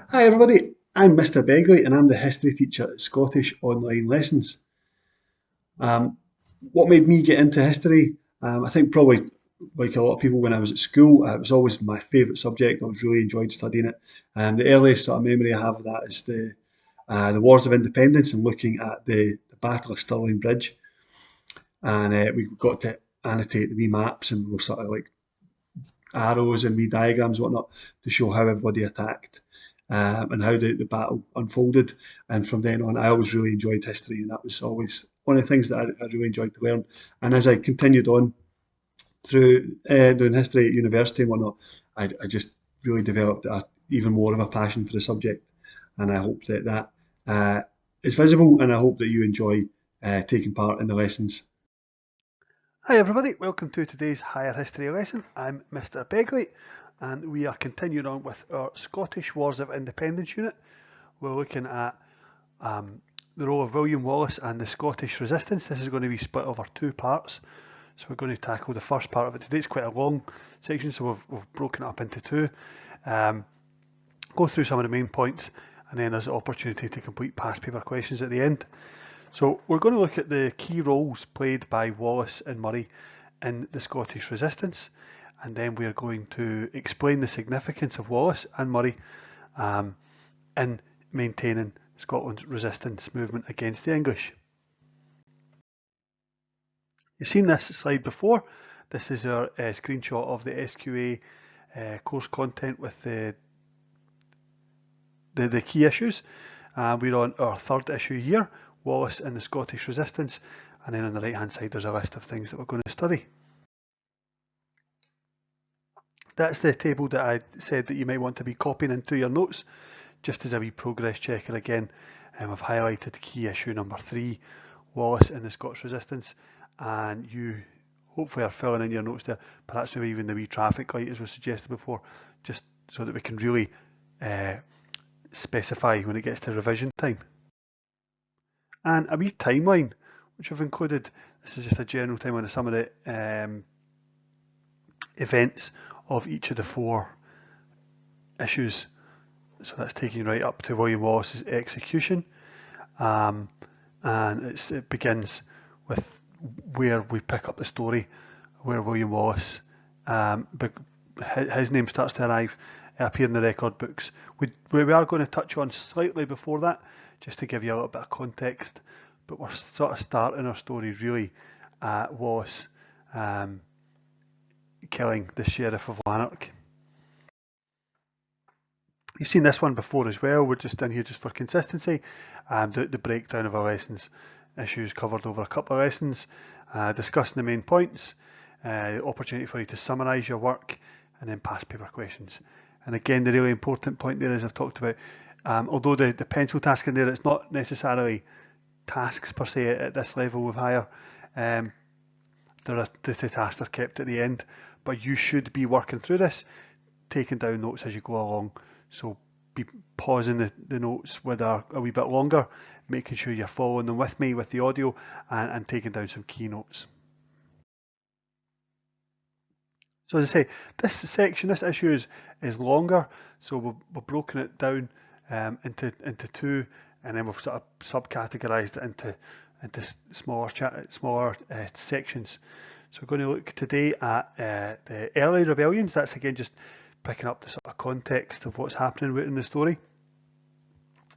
Hi everybody, I'm Mr. Begley and I'm the history teacher at Scottish Online Lessons. What made me get into history? I think probably like a lot of people when I was at school, it was always my favourite subject. I was really enjoyed studying it. The earliest sort of memory I have of that is the Wars of Independence and looking at the Battle of Stirling Bridge. And we got to annotate the wee maps and we were sort of like arrows and wee diagrams and whatnot to show how everybody attacked and how the battle unfolded. And from then on, I always really enjoyed history, and that was always one of the things that I really enjoyed to learn. And as I continued on through doing history at university and whatnot, I just really developed even more of a passion for the subject. And I hope that is visible, and I hope that you enjoy taking part in the lessons. Hi everybody, welcome to today's Higher History lesson. I'm Mr. Begley and we are continuing on with our Scottish Wars of Independence unit. We're looking at the role of William Wallace and the Scottish resistance. This is going to be split over two parts. So we're going to tackle the first part of it today. It's quite a long section, so we've broken it up into two. Go through some of the main points, and then there's an opportunity to complete past paper questions at the end. So we're going to look at the key roles played by Wallace and Murray in the Scottish resistance, and then we're going to explain the significance of Wallace and Murray in maintaining Scotland's resistance movement against the English. You've seen this slide before. This is our screenshot of the SQA course content with the key issues. We're on our third issue here, Wallace and the Scottish resistance, and then on the right hand side there's a list of things that we're going to study. That's the table that I said that you might want to be copying into your notes, just as a wee progress checker again. I've highlighted key issue number 3, Wallace and the Scottish resistance, and you hopefully are filling in your notes there, perhaps maybe even the wee traffic light as was suggested before, just so that we can really specify when it gets to revision time. And a wee timeline, which I've included. This is just a general timeline of some of the events of each of the 4 issues. So that's taking right up to William Wallace's execution. And it begins with where we pick up the story, where William Wallace, his name starts to appear in the record books. We are going to touch on slightly before that, just to give you a little bit of context, but we're sort of starting our story really at Wallace killing the Sheriff of Lanark. You've seen this one before as well. We're just in here just for consistency. The breakdown of our lessons, issues covered over a couple of lessons, discussing the main points, opportunity for you to summarise your work, and then past paper questions. And again, the really important point there, as I've talked about, although the pencil task in there, it's not necessarily tasks per se at this level with higher. The tasks are kept at the end, but you should be working through this, taking down notes as you go along. So be pausing the notes with a wee bit longer, making sure you're following them with me with the audio and taking down some key notes. So as I say, this issue is longer, so we've broken it down into 2, and then we've sort of subcategorized it into smaller sections. So we're going to look today at the early rebellions. That's again just picking up the sort of context of what's happening in the story.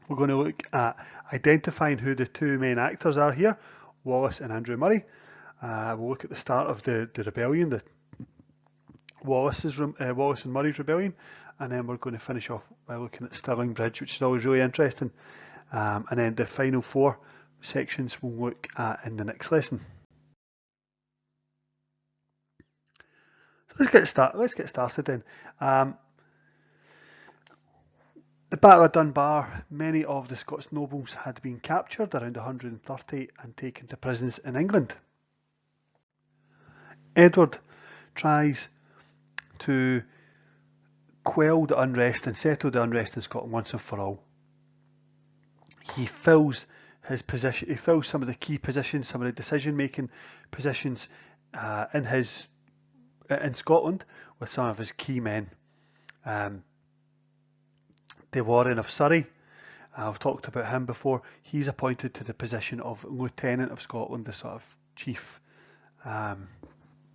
We're going to look at identifying who the 2 main actors are here, Wallace and Andrew Murray. We'll look at the start of the rebellion, the Wallace and Murray's rebellion, and then we're going to finish off by looking at Stirling Bridge, which is always really interesting. And then the final 4 sections we'll look at in the next lesson. So let's get started then. The Battle of Dunbar, many of the Scots nobles had been captured, around 130, and taken to prisons in England. Edward tries to quell the unrest and settle the unrest in Scotland once and for all. He fills his position. He fills some of the key positions, some of the decision-making positions in Scotland with some of his key men. The Warren of Surrey, I've talked about him before. He's appointed to the position of Lieutenant of Scotland, the sort of chief,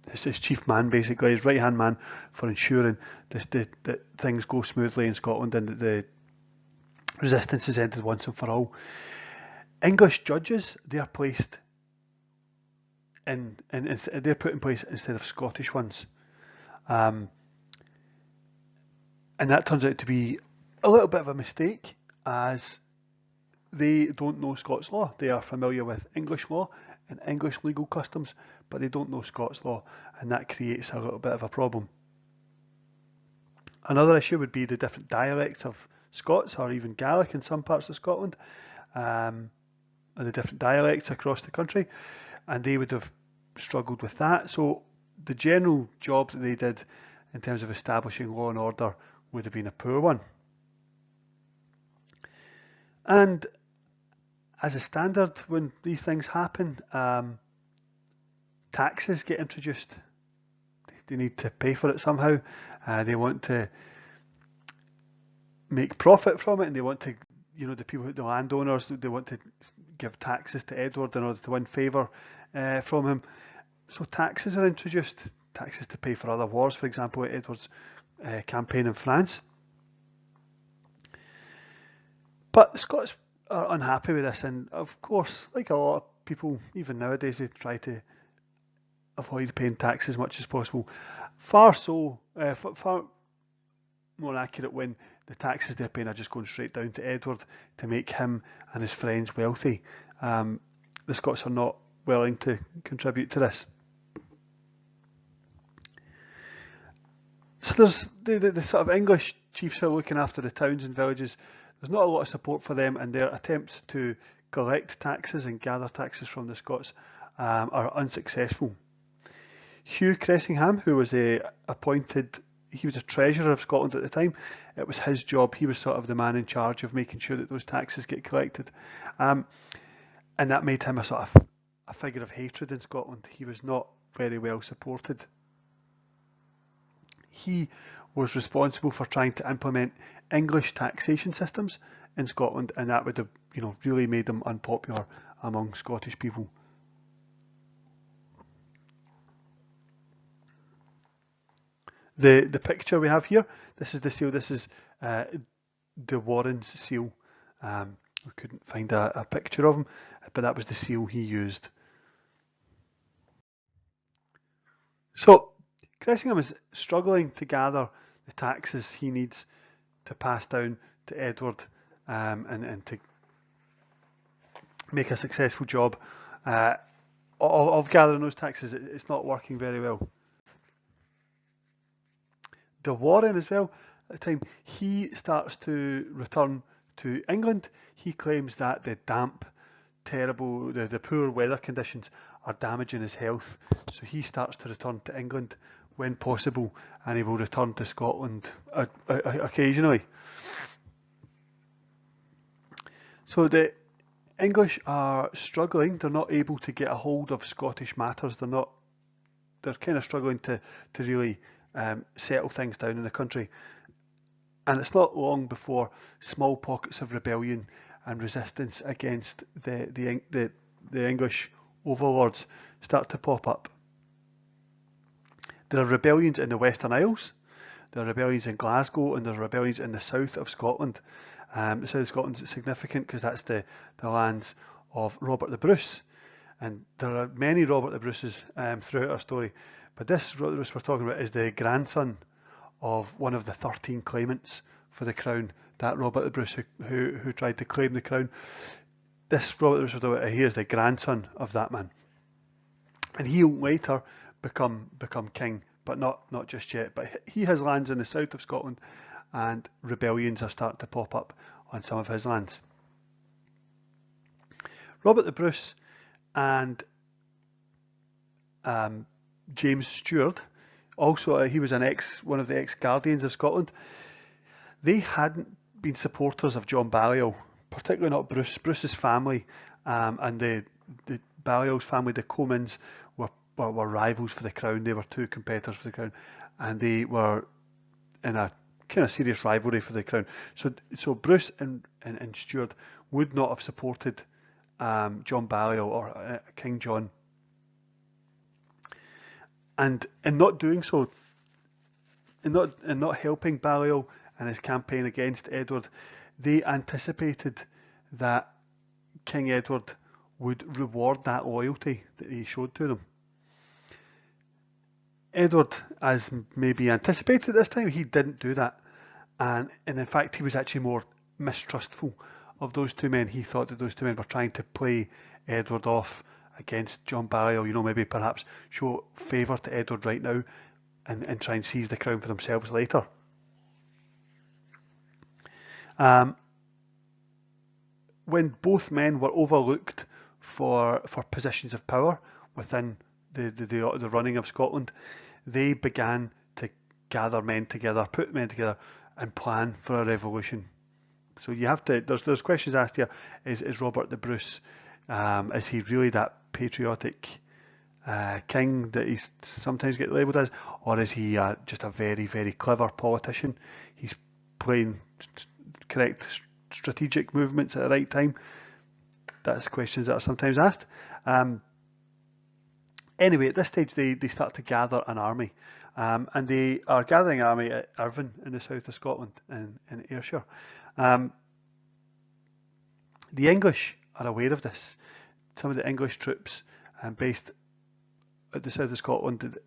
his chief man basically, his right hand man for ensuring that things go smoothly in Scotland and that the resistance is ended once and for all. English judges, they are placed they're put in place instead of Scottish ones, and that turns out to be a little bit of a mistake, as they don't know Scots law. They are familiar with English law and English legal customs, but they don't know Scots law, and that creates a little bit of a problem. Another issue would be the different dialects of Scots, or even Gaelic in some parts of Scotland, and the different dialects across the country, and they would have struggled with that. So the general job that they did in terms of establishing law and order would have been a poor one. And as a standard, when these things happen, taxes get introduced. They need to pay for it somehow. They want to make profit from it, and they want to, the landowners, they want to give taxes to Edward in order to win favour from him. So taxes are introduced, taxes to pay for other wars, for example, Edward's campaign in France. But the Scots are unhappy with this, and of course, like a lot of people, even nowadays, they try to avoid paying tax as much as possible. Far more accurate when the taxes they're paying are just going straight down to Edward to make him and his friends wealthy. The Scots are not willing to contribute to this. So there's the sort of English chiefs who are looking after the towns and villages. There's not a lot of support for them, and their attempts to collect taxes and gather taxes from the Scots are unsuccessful. Hugh Cressingham, who was appointed, he was a treasurer of Scotland at the time. It was his job. He was sort of the man in charge of making sure that those taxes get collected. And that made him a sort of a figure of hatred in Scotland. He was not very well supported. He was responsible for trying to implement English taxation systems in Scotland, and that would have, really made him unpopular among Scottish people. The picture we have here, this is the seal. This is de Warren's seal. We couldn't find a picture of him, but that was the seal he used. So Cressingham is struggling to gather the taxes he needs to pass down to Edward and to make a successful job of gathering those taxes. It's not working very well. De Warren as well, at the time, he starts to return to England. He claims that the damp, terrible, the poor weather conditions are damaging his health. So he starts to return to England when possible, and he will return to Scotland occasionally. So the English are struggling. They're not able to get a hold of Scottish matters. They're kind of struggling to really settle things down in the country. And it's not long before small pockets of rebellion and resistance against the English overlords start to pop up. There are rebellions in the Western Isles, there are rebellions in Glasgow, and there are rebellions in the south of Scotland. The south of Scotland is significant because that's the lands of Robert the Bruce, and there are many Robert the Bruces throughout our story, but this Robert the Bruce we're talking about is the grandson of one of the 13 claimants for the crown, that Robert the Bruce who tried to claim the crown. This Robert the Bruce we're talking about, he is the grandson of that man, and he'll later become king, but not just yet. But he has lands in the south of Scotland, and rebellions are starting to pop up on some of his lands. Robert the Bruce and James Stewart, also he was one of the ex-guardians of Scotland. They hadn't been supporters of John Balliol, particularly not Bruce. Bruce's family and the Balliol's family, the Comyns, were rivals for the crown. They were two competitors for the crown, and they were in a kind of serious rivalry for the crown. So Bruce and Stuart would not have supported John Balliol or King John, and in not doing so, in not helping Balliol in his campaign against Edward, they anticipated that King Edward would reward that loyalty that he showed to them. Edward, as maybe anticipated this time, he didn't do that, and in fact he was actually more mistrustful of those two men. He thought that those two men were trying to play Edward off against John Balliol, maybe perhaps show favour to Edward right now and try and seize the crown for themselves later. When both men were overlooked for positions of power within the running of Scotland, they began to gather men together, put men together, and plan for a revolution. So you have to. There's questions asked here. Is Robert the Bruce? Is he really that patriotic king that he's sometimes get labelled as, or is he just a very, very clever politician? He's playing correct strategic movements at the right time. That's questions that are sometimes asked. Anyway, at this stage they start to gather an army, and they are gathering an army at Irvine in the south of Scotland in Ayrshire. The English are aware of this. Some of the English troops based at the south of Scotland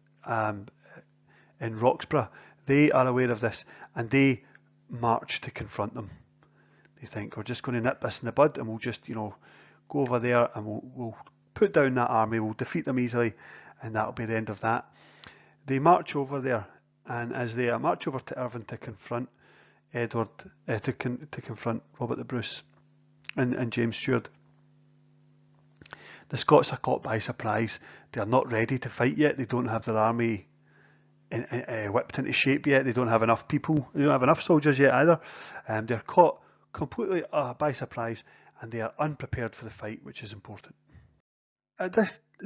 in Roxburgh, they are aware of this, and they march to confront them. They think, we're just going to nip this in the bud, and we'll just go over there and we'll put down that army, we'll defeat them easily, and that'll be the end of that. They march over there, and as they march over to Irvine to confront Edward, to confront Robert the Bruce and James Stewart, the Scots are caught by surprise. They are not ready to fight yet. They don't have their army whipped into shape yet. They don't have enough people. They don't have enough soldiers yet either. They're caught completely by surprise, and they are unprepared for the fight, which is important.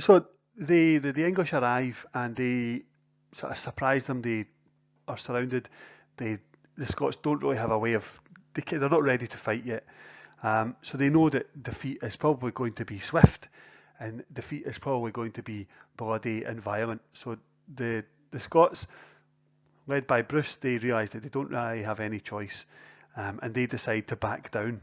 So the English arrive, and they sort of surprise them. They are surrounded. The Scots don't really have a way of. They're not ready to fight yet. So they know that defeat is probably going to be swift, and defeat is probably going to be bloody and violent. So the Scots, led by Bruce, they realise that they don't really have any choice, and they decide to back down,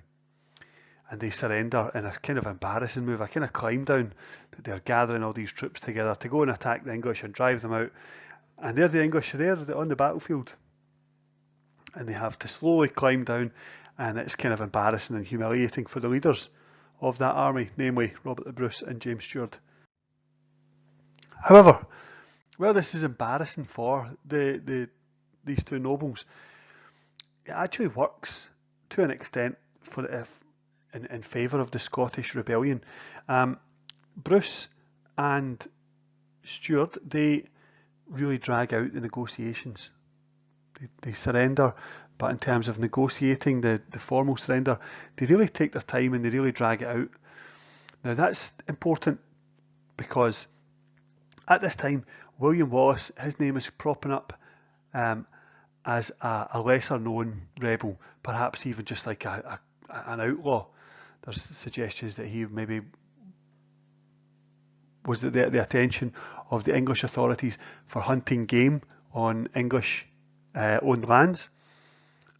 and they surrender in a kind of embarrassing move, a kind of climb down. That they're gathering all these troops together to go and attack the English and drive them out, and they're the English there on the battlefield, and they have to slowly climb down. And it's kind of embarrassing and humiliating for the leaders of that army, namely Robert the Bruce and James Stewart. However, while this is embarrassing for these two nobles, it actually works to an extent in favour of the Scottish rebellion. Bruce and Stewart, they really drag out the negotiations. They surrender. But in terms of negotiating the formal surrender, they really take their time and they really drag it out. Now that's important because at this time, William Wallace, his name is propping up as a lesser known rebel, perhaps even just like an outlaw. There's suggestions that he maybe was the attention of the English authorities for hunting game on English owned lands.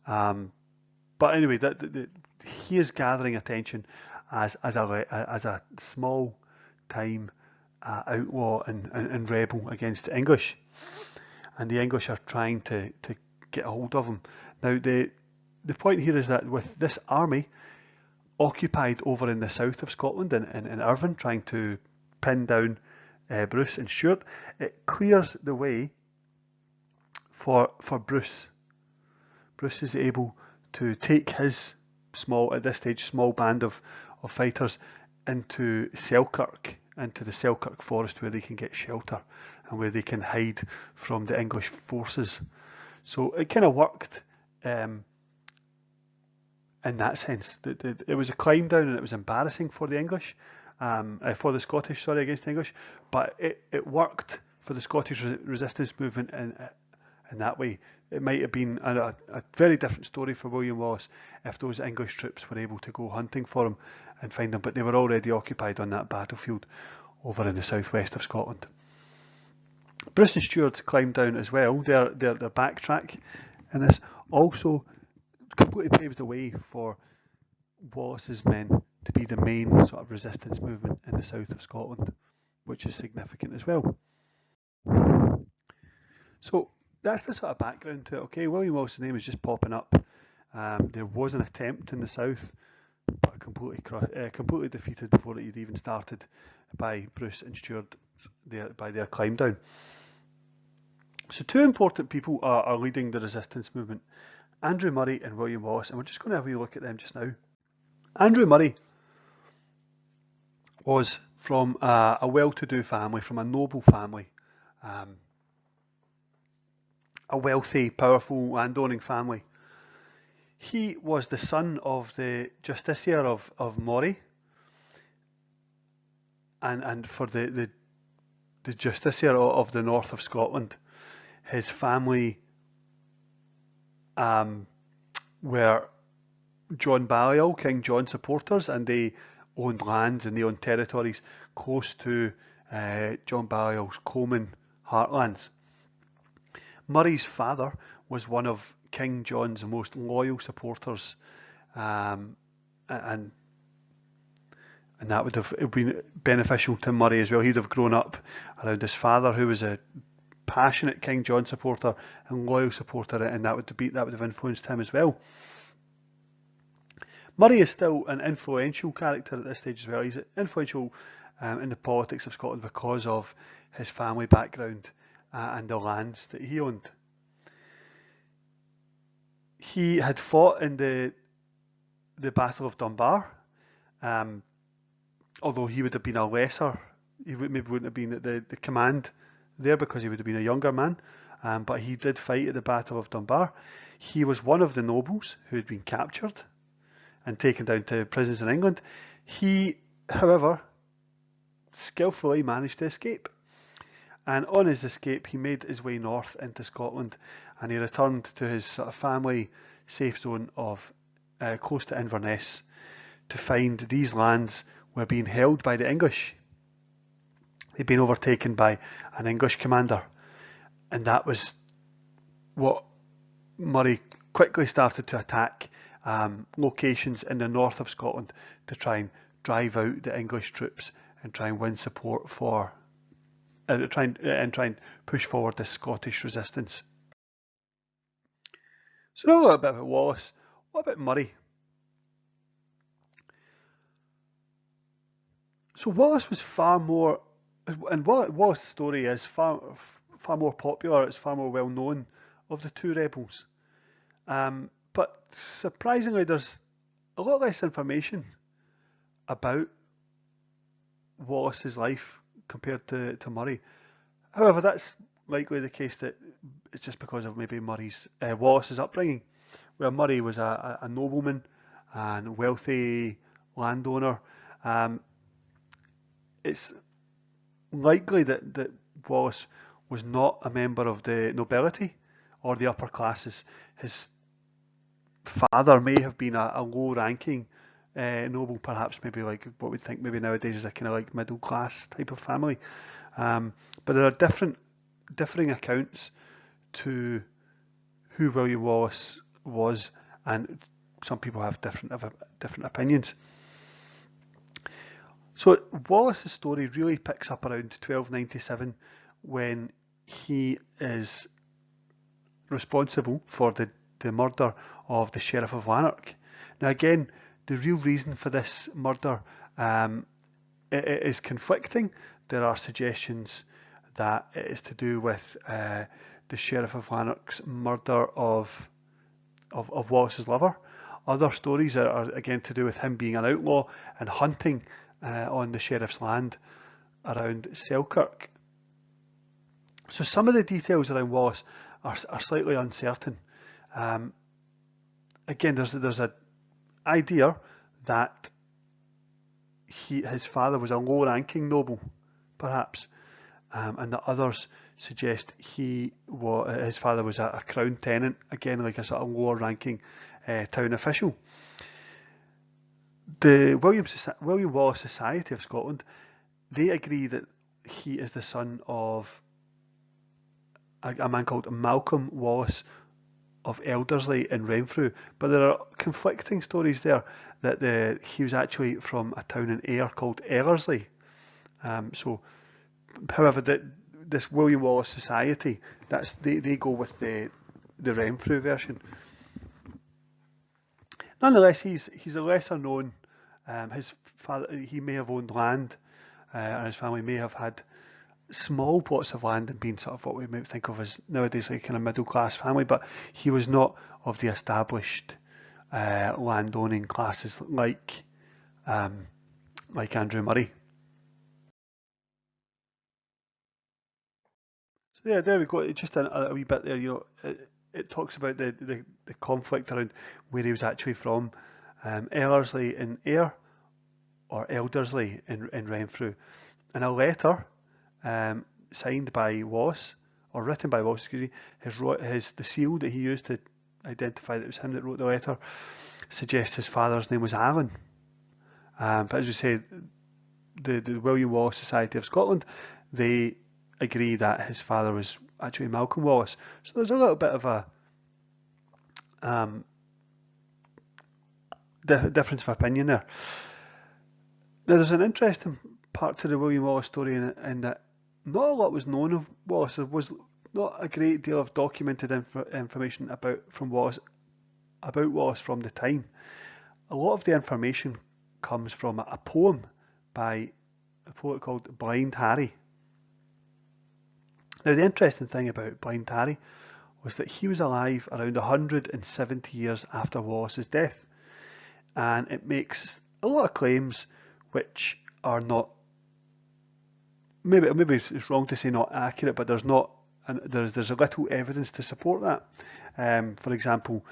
But anyway, he is gathering attention as a small time outlaw and rebel against the English, and the English are trying to get a hold of him. Now the point here is that with this army occupied over in the south of Scotland in Irvine, trying to pin down Bruce and Stewart, it clears the way for Bruce. Bruce is able to take his small band of fighters into Selkirk, into the Selkirk forest, where they can get shelter and where they can hide from the English forces. So it kind of worked in that sense. It was a climb down and it was embarrassing for the English, for the Scottish, against the English, but it worked for the Scottish resistance movement in and that way it might have been a very different story for William Wallace if those English troops were able to go hunting for him and find him, but they were already occupied on that battlefield over in the southwest of Scotland. Bruce and Stuart climbed down as well. Their backtrack in this also completely paved the way for Wallace's men to be the main sort of resistance movement in the south of Scotland, which is significant as well. So that's the sort of background to it. Okay, William Wallace's name is just popping up. There was an attempt in the south, but completely defeated before it had even started by Bruce and Stuart by their climb down. So two important people are leading the resistance movement, Andrew Murray and William Wallace, and we're just going to have a wee look at them just now. Andrew Murray was from a well-to-do family, from a noble family, a wealthy, powerful, landowning family. He was the son of the justiciar of Moray, and for the justiciar of the north of Scotland, his family were John Balliol, King John supporters, and they owned lands and they owned territories close to John Balliol's Comyn heartlands. Murray's father was one of King John's most loyal supporters, and that would have been beneficial to Murray as well. He'd have grown up around his father, who was a passionate King John supporter and loyal supporter, and that would have influenced him as well. Murray is still an influential character at this stage as well. He's influential in the politics of Scotland because of his family background and the lands that he owned. He had fought in the Battle of Dunbar, although he would have been a lesser, he maybe wouldn't have been at the command there because he would have been a younger man, but he did fight at the Battle of Dunbar. He was one of the nobles who had been captured and taken down to prisons in England. He, however, skillfully managed to escape. And on his escape, he made his way north into Scotland, and he returned to his sort of family safe zone of close to Inverness to find these lands were being held by the English. They'd been overtaken by an English commander, and that was what Murray quickly started to attack locations in the north of Scotland to try and drive out the English troops and try and win support for try and push forward the Scottish resistance. So now a little bit about Wallace. What about Murray? So Wallace was far more, and Wallace's story is far more popular. It's far more well known of the two rebels. But surprisingly, there's a lot less information about Wallace's life compared to Murray. However, that's likely the case that it's just because of maybe Wallace's upbringing, where Murray was a nobleman and wealthy landowner. It's likely that Wallace was not a member of the nobility or the upper classes. His father may have been a low-ranking noble, perhaps maybe like what we'd think maybe nowadays is a kind of like middle class type of family. But there are differing accounts to who William Wallace was, and some people have different opinions. So Wallace's story really picks up around 1297 when he is responsible for the murder of the Sheriff of Lanark. Now again, the real reason for this murder it is conflicting. There are suggestions that it is to do with the Sheriff of Lanark's murder of Wallace's lover. Other stories are again to do with him being an outlaw and hunting on the Sheriff's land around Selkirk. So some of the details around Wallace are slightly uncertain. Again, there's an idea that his father was a low-ranking noble, perhaps, and the others suggest his father was a crown tenant, again like a sort of lower ranking town official. The William Wallace Society of Scotland, they agree that he is the son of a man called Malcolm Wallace of Elderslie in Renfrew, but there are conflicting stories there that he was actually from a town in Ayr called Ellerslie. However, this William Wallace Society, they go with the Renfrew version. Nonetheless, he's a lesser known. His father, he may have owned land, and his family may have had small plots of land and been sort of what we might think of as nowadays like kind of middle class family, but he was not of the established landowning classes like Andrew Murray. So yeah, there we go. Just a wee bit there. It talks about the conflict around where he was actually from. Ellerslie in Ayr or Elderslie in Renfrew. In a letter signed by Wallace, or written by Wallace, excuse me, the seal that he used to identify that it was him that wrote the letter suggests his father's name was Alan. But as we say, the William Wallace Society of Scotland, they agree that his father was actually Malcolm Wallace. So there's a little bit of a difference of opinion there. Now there's an interesting part to the William Wallace story in that not a lot was known of Wallace. There was not a great deal of documented information about Wallace from the time. A lot of the information comes from a poem by a poet called Blind Harry. Now the interesting thing about Blind Harry was that he was alive around 170 years after Wallace's death, and it makes a lot of claims which are not, maybe it's wrong to say not accurate, but there's a little evidence to support that. For example,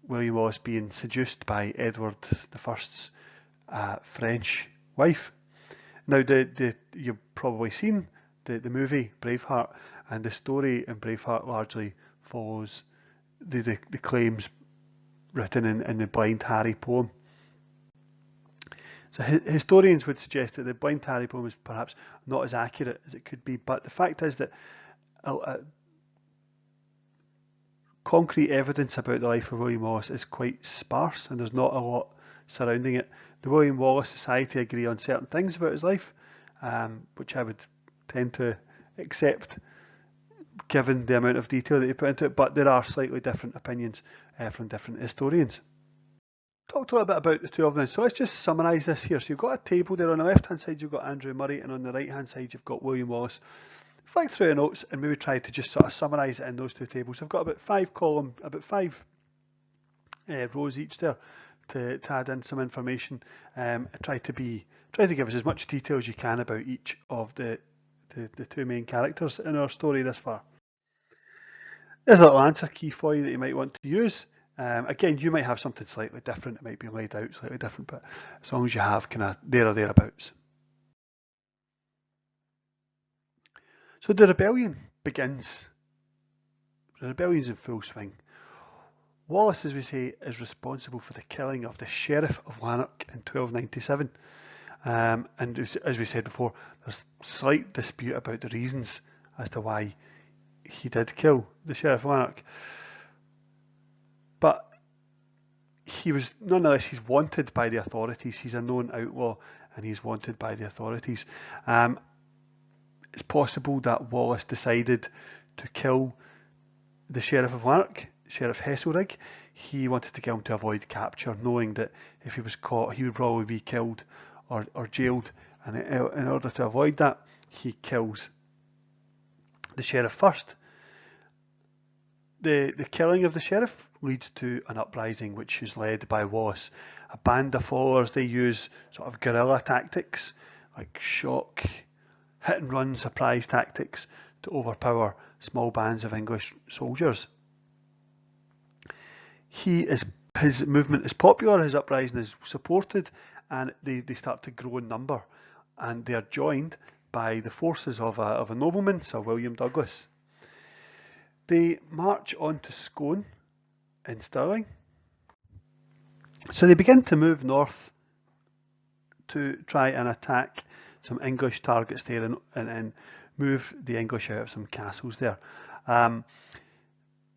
William Wallace being seduced by Edward I's French wife. Now you've probably seen the movie Braveheart, and the story in Braveheart largely follows the claims written in the Blind Harry poem. So historians would suggest that the Blind Harry poem is perhaps not as accurate as it could be, but the fact is that concrete evidence about the life of William Wallace is quite sparse, and there's not a lot surrounding it. The William Wallace Society agree on certain things about his life, which I would tend to accept given the amount of detail that he put into it, but there are slightly different opinions from different historians. Talked a little bit about the two of them, so let's just summarise this here. So you've got a table there. On the left hand side you've got Andrew Murray, and on the right hand side you've got William Wallace. Flick through the notes and maybe try to just sort of summarise it in those two tables. I've got about five rows each there to add in some information. Try to give us as much detail as you can about each of the two main characters in our story this far. There's a little answer key for you that you might want to use. Again, you might have something slightly different. It might be laid out slightly different, but as long as you have kind of there or thereabouts. So the rebellion begins. The rebellion's in full swing. Wallace, as we say, is responsible for the killing of the Sheriff of Lanark in 1297. And as we said before, there's slight dispute about the reasons as to why he did kill the Sheriff of Lanark. But nonetheless, he's wanted by the authorities. He's a known outlaw and he's wanted by the authorities. It's possible that Wallace decided to kill the Sheriff of Lanark, Sheriff Hesselrig. He wanted to kill him to avoid capture, knowing that if he was caught, he would probably be killed or jailed. And in order to avoid that, he kills the Sheriff first. The killing of the Sheriff leads to an uprising which is led by Wallace. A band of followers, they use sort of guerrilla tactics like shock, hit and run surprise tactics to overpower small bands of English soldiers. His movement is popular, his uprising is supported, and they start to grow in number, and they are joined by the forces of a nobleman, Sir William Douglas. They march on to Scone in Stirling. So they begin to move north to try and attack some English targets there and move the English out of some castles there.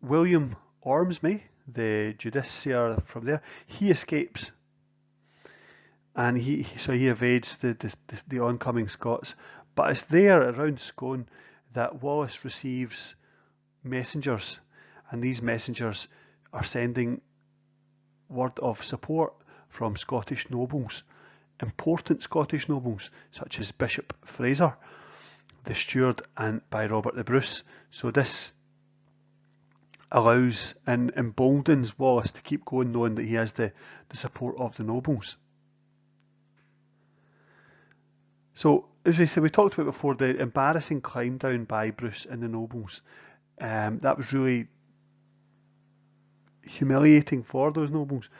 William Ormsby, the justiciar from there, he escapes, and he evades the oncoming Scots. But it's there around Scone that Wallace receives messengers, and these messengers are sending word of support from Scottish nobles, important Scottish nobles such as Bishop Fraser, the steward, and by Robert the Bruce. So this allows and emboldens Wallace to keep going, knowing that he has the support of the nobles. So as we said, we talked about before, the embarrassing climb down by Bruce and the nobles. That was really humiliating for those nobles,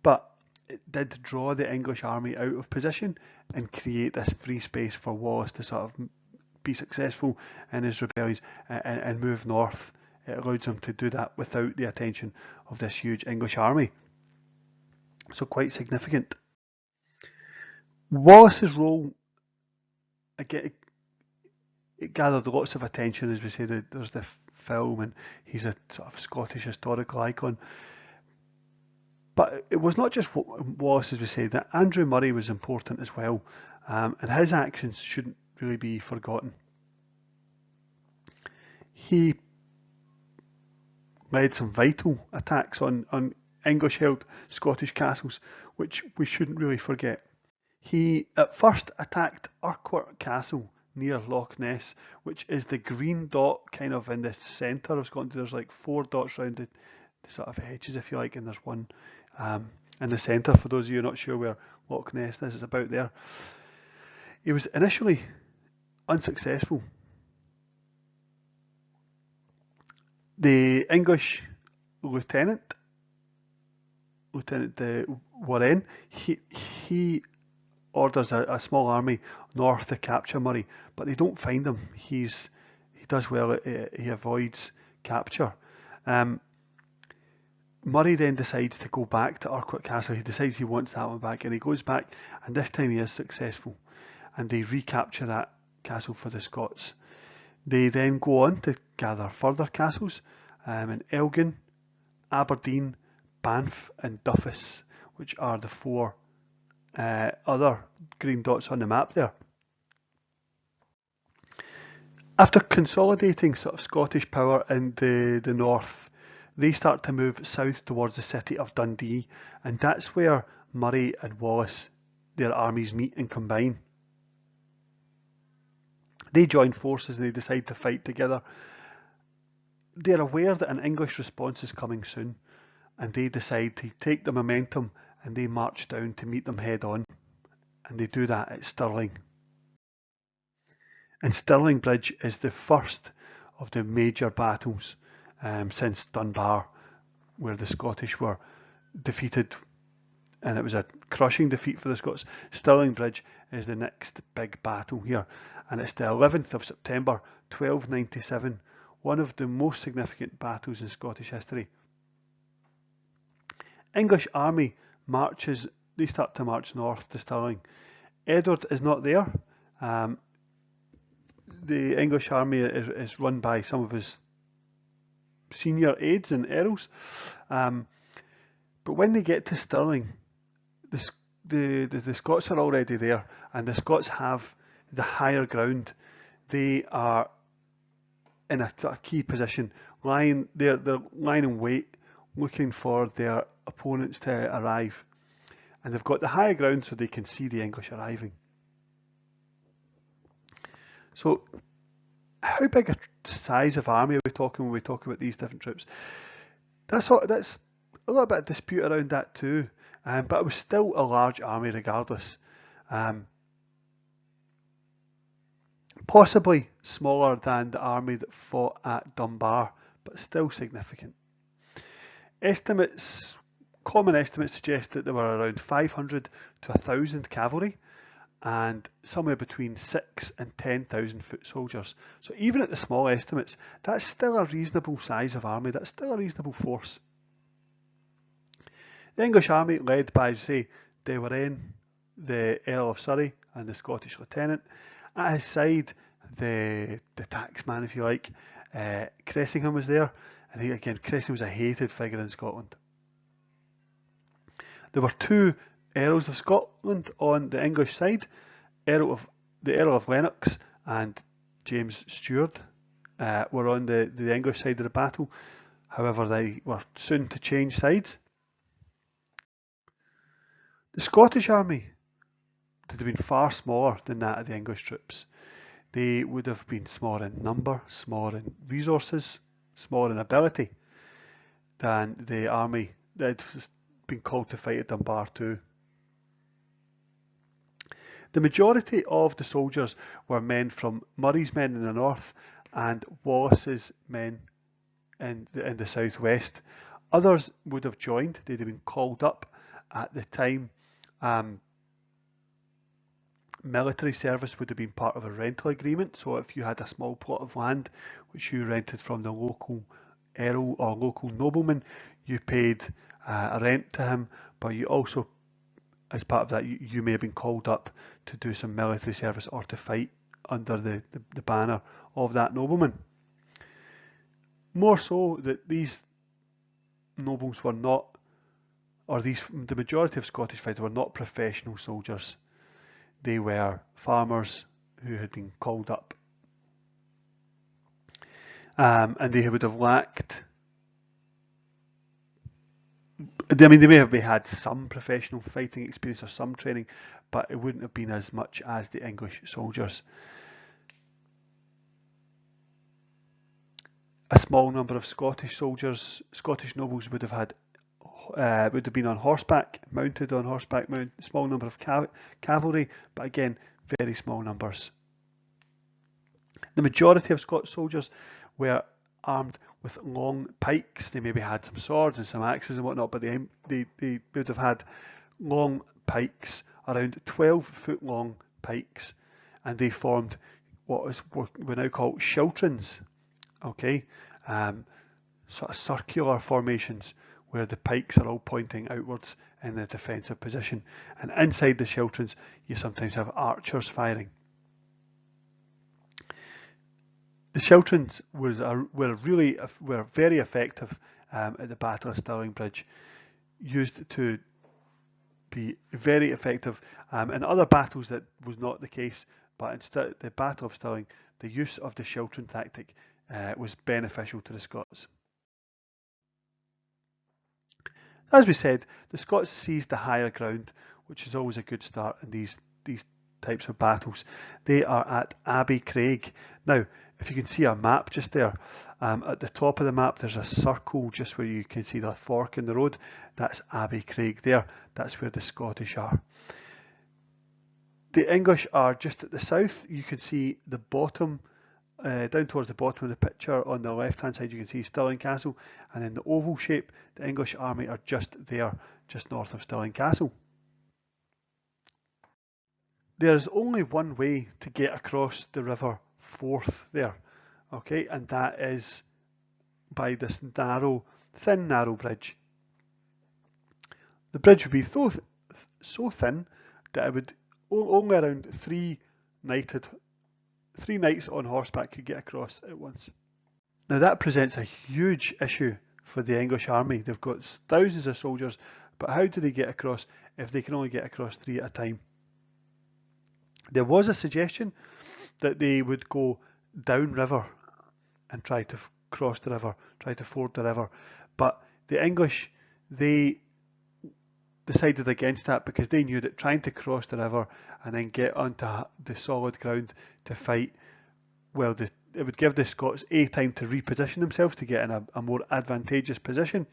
but it did draw the English army out of position and create this free space for Wallace to sort of be successful in his rebellions and move north. It allowed him to do that without the attention of this huge English army. So quite significant. Wallace's role, again, it gathered lots of attention. As we say, there's the film, and he's a sort of Scottish historical icon. But it was not just Wallace, as we say, that Andrew Murray was important as well, and his actions shouldn't really be forgotten. He led some vital attacks on English-held Scottish castles, which we shouldn't really forget. He at first attacked Urquhart Castle near Loch Ness, which is the green dot kind of in the centre of Scotland. There's like 4 dots around the sort of edges, if you like, and there's one in the centre. For those of you not sure where Loch Ness is, it's about there. He was initially unsuccessful. The English Lieutenant Warren, he orders a small army north to capture Murray, but they don't find him. He does well. He avoids capture. Murray then decides to go back to Urquhart Castle. He decides he wants that one back, and he goes back, and this time he is successful, and they recapture that castle for the Scots. They then go on to gather further castles in Elgin, Aberdeen, Banff and Duffus, which are the 4 other green dots on the map there. After consolidating sort of Scottish power in the north, they start to move south towards the city of Dundee, and that's where Murray and Wallace, their armies meet and combine. They join forces and they decide to fight together. They're aware that an English response is coming soon, and they decide to take the momentum and they march down to meet them head on, and they do that at Stirling. And Stirling Bridge is the first of the major battles since Dunbar, where the Scottish were defeated, and it was a crushing defeat for the Scots. Stirling Bridge is the next big battle here, and it's the 11th of September 1297, one of the most significant battles in Scottish history. English army marches, they start to march north to Stirling. Edward is not there. The English army is run by some of his senior aides and earls. But when they get to Stirling, the Scots are already there, and the Scots have the higher ground. They are in a key position, they're lying in wait, looking for their opponents to arrive, and they've got the higher ground so they can see the English arriving. So how big a size of army are we talking when we talk about these different troops? That's a little bit of dispute around that too, but it was still a large army regardless. Possibly smaller than the army that fought at Dunbar, but still significant. Common estimates suggest that there were around 500 to 1,000 cavalry, and somewhere between 6 and 10,000 foot soldiers. So even at the small estimates, that's still a reasonable size of army, that's still a reasonable force. The English army, led by, say, De Warenne, the Earl of Surrey, and the Scottish lieutenant. At his side, the taxman, if you like, Cressingham was there, and Cressingham was a hated figure in Scotland. There were two Earls of Scotland on the English side, the Earl of Lennox and James Stewart were on the English side of the battle. However, they were soon to change sides. The Scottish army would have been far smaller than that of the English troops. They would have been smaller in number, smaller in resources, smaller in ability than the army that had been called to fight at Dunbar too. The majority of the soldiers were men from Murray's men in the north and Wallace's men in the southwest. Others would have joined, they'd have been called up at the time. Military service would have been part of a rental agreement, so if you had a small plot of land which you rented from the local earl or local nobleman, you paid a rent to him, but you also, as part of that, you may have been called up to do some military service or to fight under the banner of that nobleman. More so that these nobles were not, or the majority of Scottish fighters were not professional soldiers. They were farmers who had been called up. And they would have lacked, they may have had some professional fighting experience or some training, but it wouldn't have been as much as the English soldiers. A small number of Scottish soldiers, Scottish nobles would have been on horseback, mounted on horseback, small number of cavalry, but again, very small numbers. The majority of Scots soldiers were armed with long pikes. They maybe had some swords and some axes and whatnot, but they would have had long pikes, around 12-foot long pikes, and they formed what we now call schiltrons. Okay, sort of circular formations where the pikes are all pointing outwards in a defensive position, and inside the schiltrons you sometimes have archers firing. The schiltrons were very effective at the Battle of Stirling Bridge, used to be very effective in other battles. That was not the case, but instead the Battle of Stirling, the use of the schiltron tactic was beneficial to the Scots. As we said, the Scots seized the higher ground, which is always a good start in these types of battles. They are at Abbeycraig. Now, if you can see a map just there, at the top of the map there's a circle just where you can see the fork in the road. That's Abbeycraig there. That's where the Scottish are. The English are just at the south. You can see the bottom, down towards the bottom of the picture on the left hand side you can see Stirling Castle, and in the oval shape the English army are just there, just north of Stirling Castle. There's only one way to get across the River Forth there, okay, and that is by this thin narrow bridge. The bridge would be so thin that it would only around three knights on horseback could get across at once. Now that presents a huge issue for the English army. They've got thousands of soldiers, but how do they get across if they can only get across three at a time? There was a suggestion that they would go downriver and try to cross the river, try to ford the river, but the English, they decided against that because they knew that trying to cross the river and then get onto the solid ground to fight, well, it would give the Scots time to reposition themselves to get in a more advantageous position,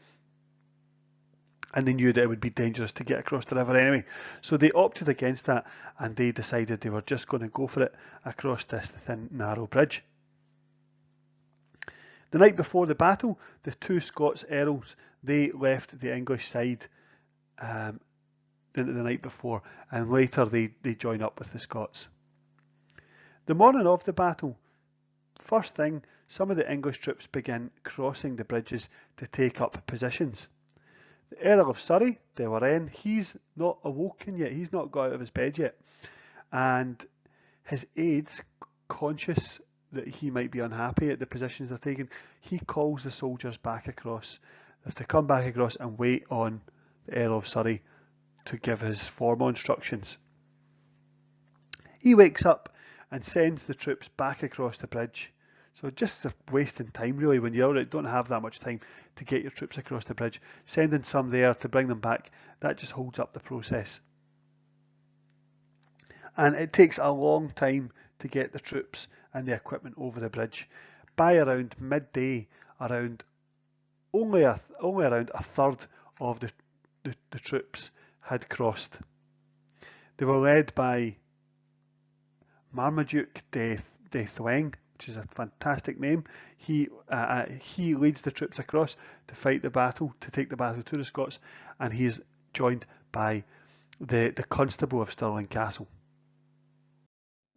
and they knew that it would be dangerous to get across the river anyway. So they opted against that, and they decided they were just going to go for it across this thin, narrow bridge. The night before the battle, the two Scots earls, they left the English side. The the night before, and later they join up with the Scots. The morning of the battle, first thing, some of the English troops begin crossing the bridges to take up positions. The Earl of Surrey, De Warenne, he's not awoken yet, he's not got out of his bed yet, and his aides, conscious that he might be unhappy at the positions they're taking, he calls the soldiers back across. They have to come back across and wait on the Earl of Surrey to give his formal instructions. He wakes up and sends the troops back across the bridge. So just wasting time really when you already don't have that much time to get your troops across the bridge. Sending some there to bring them back, that just holds up the process. And it takes a long time to get the troops and the equipment over the bridge. By around midday, only around a third of the troops had crossed. They were led by Marmaduke de Thweng, which is a fantastic name. He leads the troops across to fight the battle, to take the battle to the Scots, and he is joined by the Constable of Stirling Castle.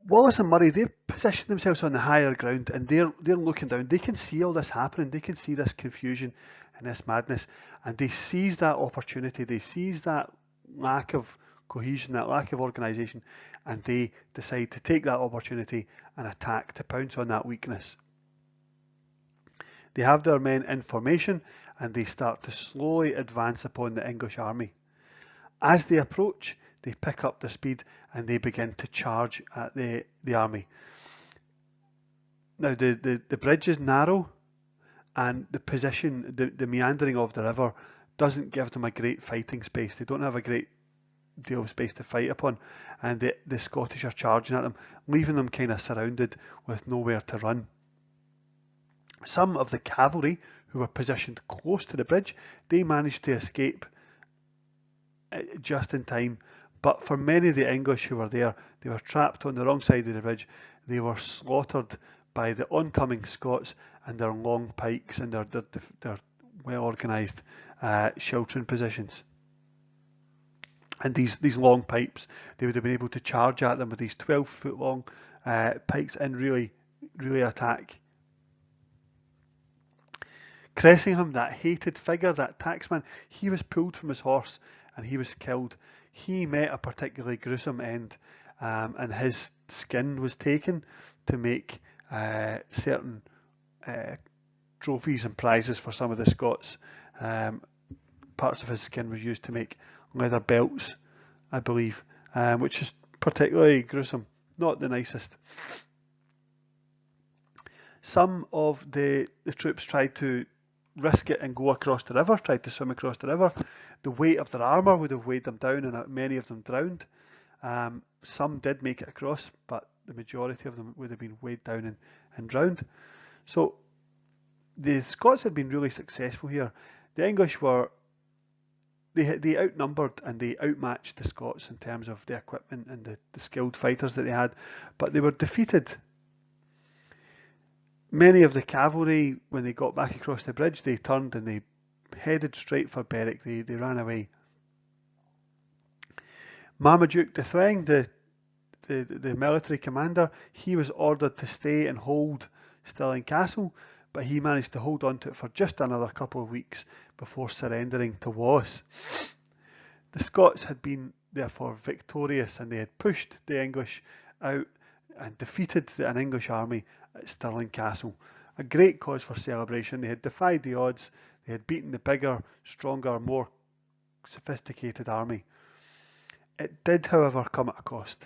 Wallace and Murray, they've positioned themselves on the higher ground, and they're looking down. They can see all this happening. They can see this confusion and this madness, and they seize that opportunity. They seize that lack of cohesion, that lack of organisation, and they decide to take that opportunity and attack, to pounce on that weakness. They have their men in formation, and they start to slowly advance upon the English army. As they approach, they pick up their speed and they begin to charge at the army. Now the bridge is narrow, and the position, the meandering of the river doesn't give them a great fighting space. They don't have a great deal of space to fight upon, and the Scottish are charging at them, leaving them kind of surrounded with nowhere to run. Some of the cavalry who were positioned close to the bridge, they managed to escape just in time. But for many of the English who were there, they were trapped on the wrong side of the bridge. They were slaughtered by the oncoming Scots and their long pikes and their well organised sheltering positions. And these long pipes, they would have been able to charge at them with these 12-foot long pikes and really attack. Cressingham, that hated figure, that tacksman, he was pulled from his horse and he was killed. He met a particularly gruesome end, and his skin was taken to make certain trophies and prizes for some of the Scots. Parts of his skin was used to make leather belts, I believe, which is particularly gruesome, not the nicest. Some of the troops tried to risk it and go across the river, tried to swim across the river. The weight of their armour would have weighed them down, and many of them drowned. Some did make it across, but the majority of them would have been weighed down and drowned. So the Scots had been really successful here. The English they outnumbered and they outmatched the Scots in terms of the equipment and the skilled fighters that they had, but they were defeated. Many of the cavalry, when they got back across the bridge, they turned and they headed straight for Berwick. They ran away. Marmaduke de Thweng, the military commander, he was ordered to stay and hold Stirling Castle, but he managed to hold on to it for just another couple of weeks before surrendering to Wallace. The Scots had been therefore victorious, and they had pushed the English out and defeated an English army at Stirling Castle. A great cause for celebration. They had defied the odds. They had beaten the bigger, stronger, more sophisticated army. It did, however, come at a cost.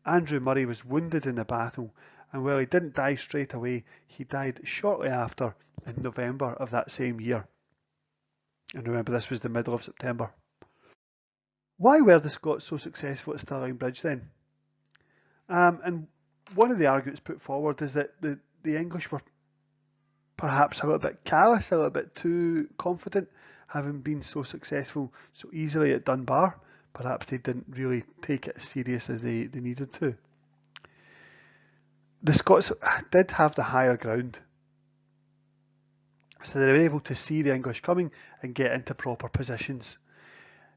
Andrew Murray was wounded in the battle, and while he didn't die straight away, he died shortly after in November of that same year. And remember, this was the middle of September. Why were the Scots so successful at Stirling Bridge then? And one of the arguments put forward is that the English were perhaps a little bit callous, a little bit too confident, having been so successful so easily at Dunbar. Perhaps they didn't really take it as serious as they needed to. The Scots did have the higher ground, so they were able to see the English coming and get into proper positions.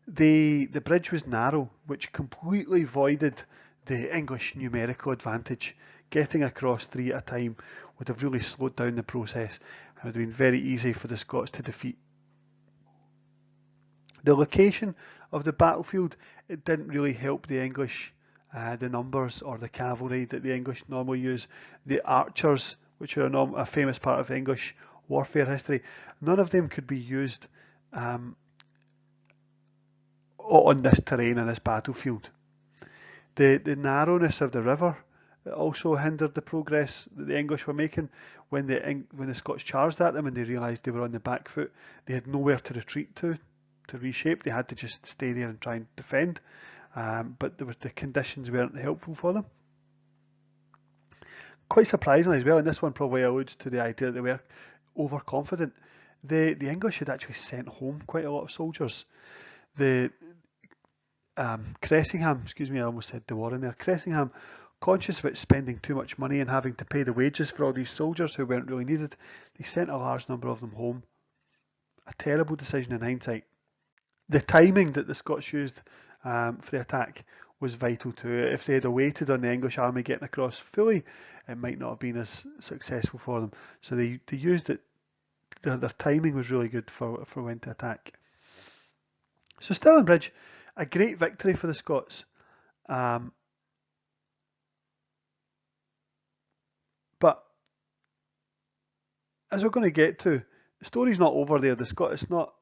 The bridge was narrow, which completely voided the English numerical advantage. Getting across 3 at a time would have really slowed down the process and would have been very easy for the Scots to defeat. The location of the battlefield, it didn't really help the English, the numbers or the cavalry that the English normally use. The archers, which are a famous part of English warfare history, none of them could be used on this terrain and this battlefield. The narrowness of the river also hindered the progress that the English were making. When the Scots charged at them and they realised they were on the back foot, they had nowhere to retreat to reshape. They had to just stay there and try and defend, but the conditions weren't helpful for them. Quite surprisingly as well, and this one probably alludes to the idea that they were overconfident, the English had actually sent home quite a lot of soldiers. The Cressingham, excuse me, I almost said De Warenne there. Cressingham, conscious about spending too much money and having to pay the wages for all these soldiers who weren't really needed, they sent a large number of them home. A terrible decision in hindsight. The timing that the Scots used for the attack was vital too. If they had waited on the English army getting across fully, it might not have been as successful for them. So they used it. Their timing was really good for when to attack. So Stirling Bridge, a great victory for the Scots. But as we're going to get to, the story's not over there. It's not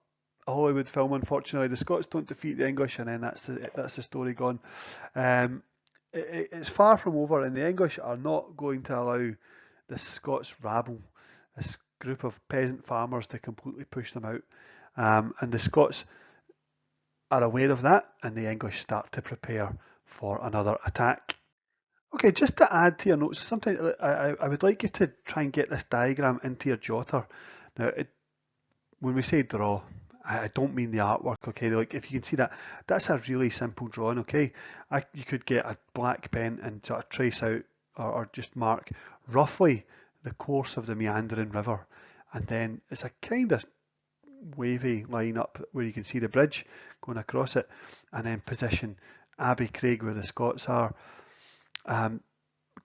a Hollywood film, unfortunately. The Scots don't defeat the English, and then that's the story gone. It's far from over, and the English are not going to allow the Scots rabble, this group of peasant farmers, to completely push them out. And the Scots are aware of that, and the English start to prepare for another attack. Okay, just to add to your notes, sometimes I would like you to try and get this diagram into your jotter. Now, when we say draw, I don't mean the artwork, okay? Like, if you can see that, that's a really simple drawing, okay? You could get a black pen and sort of trace out or just mark roughly the course of the meandering river, and then it's a kind of wavy line up where you can see the bridge going across it, and then position Abbeycraig where the Scots are,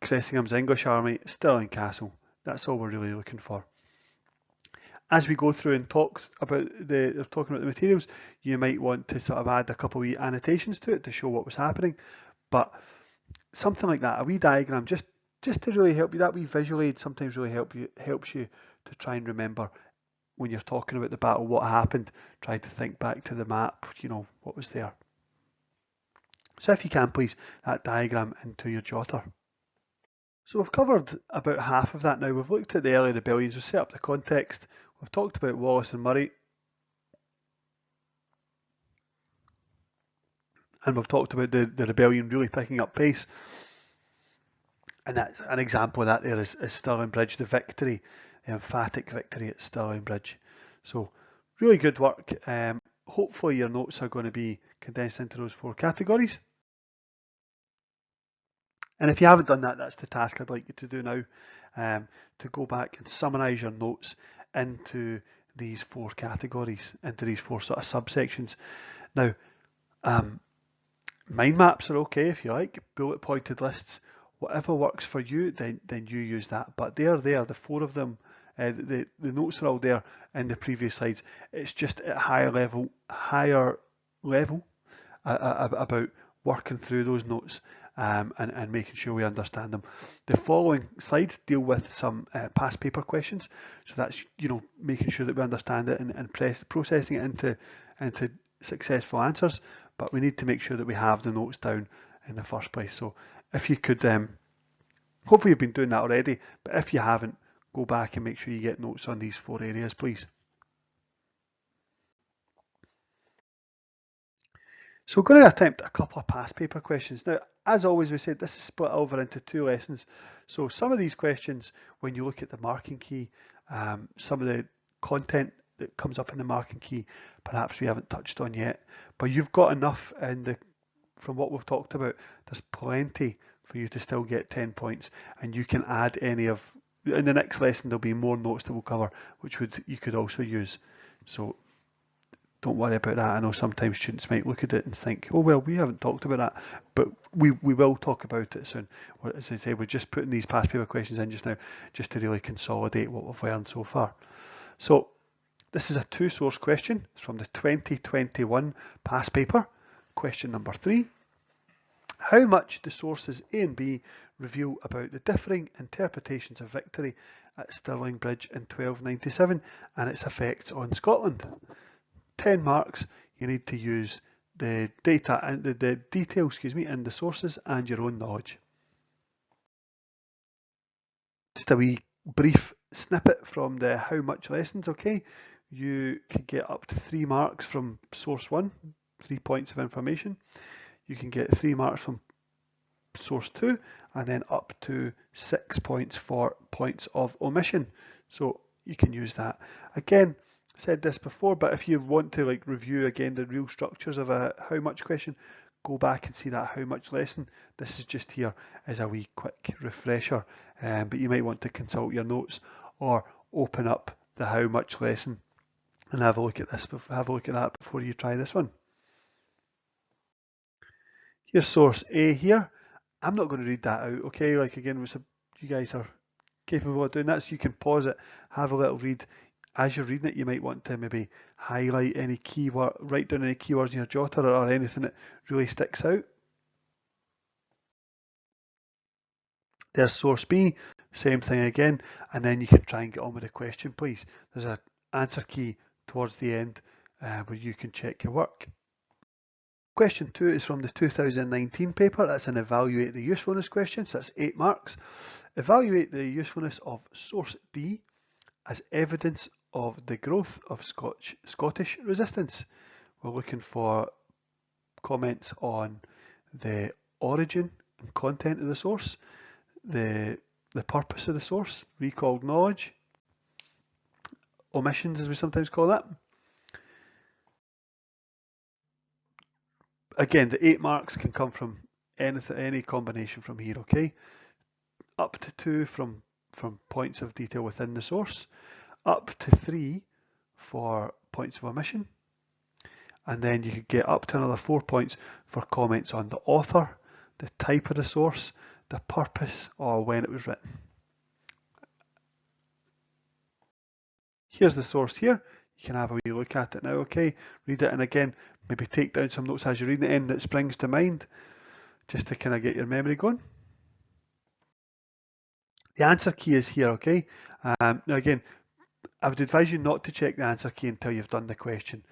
Cressingham's English army, Stirling Castle. That's all we're really looking for. As we go through and talking about the materials, you might want to sort of add a couple of wee annotations to it to show what was happening. But something like that, a wee diagram, just to really help you. That wee visual aid sometimes really helps you to try and remember when you're talking about the battle what happened. Try to think back to the map, what was there. So if you can, please, that diagram into your jotter. So we've covered about half of that now. We've looked at the early rebellions, we've set up the context, we've talked about Wallace and Murray, and we've talked about the rebellion really picking up pace. And that's an example of that there is Stirling Bridge, the victory, the emphatic victory at Stirling Bridge. So really good work. Hopefully your notes are going to be condensed into those 4 categories. And if you haven't done that, that's the task I'd like you to do now, to go back and summarise your notes into these 4 categories, into these 4 sort of subsections. Now, mind maps are okay if you like, bullet pointed lists, whatever works for you, then you use that. But they're there, the 4 of them, the notes are all there in the previous slides. It's just at higher level about working through those notes and making sure we understand them. The following slides deal with some past paper questions, so that's making sure that we understand it and processing it into successful answers. But we need to make sure that we have the notes down in the first place. So if you could, hopefully you've been doing that already, but if you haven't, go back and make sure you get notes on these 4 areas, please. So we're going to attempt a couple of past paper questions. Now, as always, we said this is split over into 2 lessons. So some of these questions, when you look at the marking key, some of the content that comes up in the marking key, perhaps we haven't touched on yet. But you've got enough from what we've talked about. There's plenty for you to still get 10 points, and you can add any of. In the next lesson, there'll be more notes that we'll cover, which you could also use. So don't worry about that. I know sometimes students might look at it and think, oh well, we haven't talked about that, but we will talk about it soon. As I say, we're just putting these past paper questions in just now, just to really consolidate what we've learned so far. So this is a two-source question. It's from the 2021 past paper. Question number 3. How much do sources A and B reveal about the differing interpretations of victory at Stirling Bridge in 1297 and its effects on Scotland? 10 marks. You need to use the data and the detail, in the sources and your own knowledge. Just a wee brief snippet from the how much lessons, okay? You can get up to 3 marks from source 1, 3 points of information. You can get 3 marks from source 2, and then up to 6 points for points of omission. So you can use that. Again, I said this before, but if you want to review again the real structures of a how much question, go back and see that how much lesson. This is just here as a wee quick refresher, but you might want to consult your notes or open up the how much lesson and have a look at this. Have a look at that before you try this one. Here's source A here. I'm not going to read that out, okay? Again, you guys are capable of doing that, so you can pause it, have a little read. As you're reading it, you might want to maybe highlight any keyword, write down any keywords in your jotter or anything that really sticks out. There's source B, same thing again, and then you can try and get on with the question, please. There's an answer key towards the end where you can check your work. Question 2 is from the 2019 paper. That's an evaluate the usefulness question, so that's 8 marks. Evaluate the usefulness of source D as evidence of the growth of Scottish resistance. We're looking for comments on the origin and content of the source, the purpose of the source, recalled knowledge, omissions as we sometimes call that. Again, the 8 marks can come from any combination from here, okay? Up to 2 from points of detail within the source, up to 3 for points of omission, and then you could get up to another 4 points for comments on the author, the type of the source, the purpose, or when it was written. Here's the source here. You can have a wee look at it now, okay? Read it, and again, maybe take down some notes as you're reading it in that springs to mind, just to kind of get your memory going. The answer key is here, okay? Now again, I would advise you not to check the answer key until you've done the question.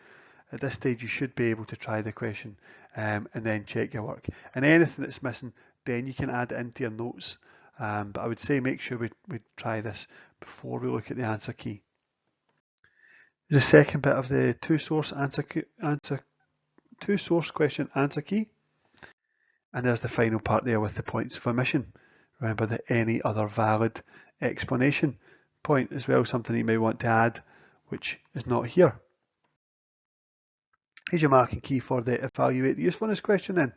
At this stage, you should be able to try the question and then check your work. And anything that's missing, then you can add it into your notes. But I would say make sure we try this before we look at the answer key. The second bit of the two-source question answer key. And there's the final part there with the points of omission. Remember that any other valid explanation point as well, something you may want to add, which is not here. Here's your marking key for the evaluate the usefulness question then.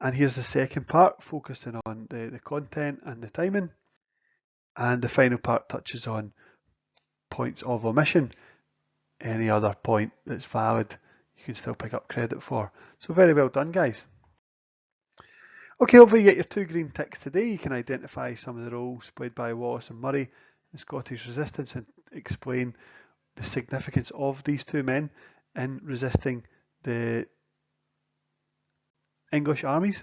And here's the second part, focusing on the content and the timing. And the final part touches on points of omission. Any other point that's valid, you can still pick up credit for. So very well done, guys. Okay, hopefully you get your 2 green ticks today. You can identify some of the roles played by Wallace and Murray in Scottish resistance and explain the significance of these 2 men in resisting the English armies.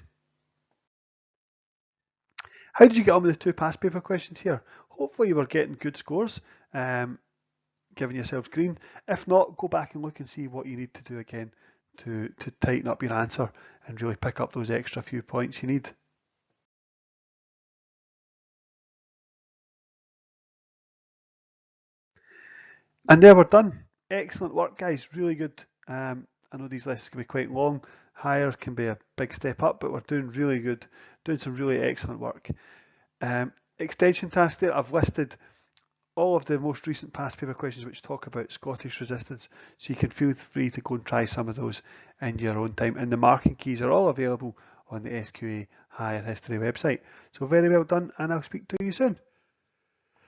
How did you get on with the 2 past paper questions here? Hopefully you were getting good scores, giving yourselves green. If not, go back and look and see what you need to do again to tighten up your answer and really pick up those extra few points you need. And there we're done. Excellent work, guys. Really good. I know these lessons can be quite long. Higher can be a big step up, but we're doing really good, doing some really excellent work. Extension task there, I've listed all of the most recent past paper questions which talk about Scottish resistance, so you can feel free to go and try some of those in your own time. And the marking keys are all available on the SQA Higher History website. So very well done, and I'll speak to you soon.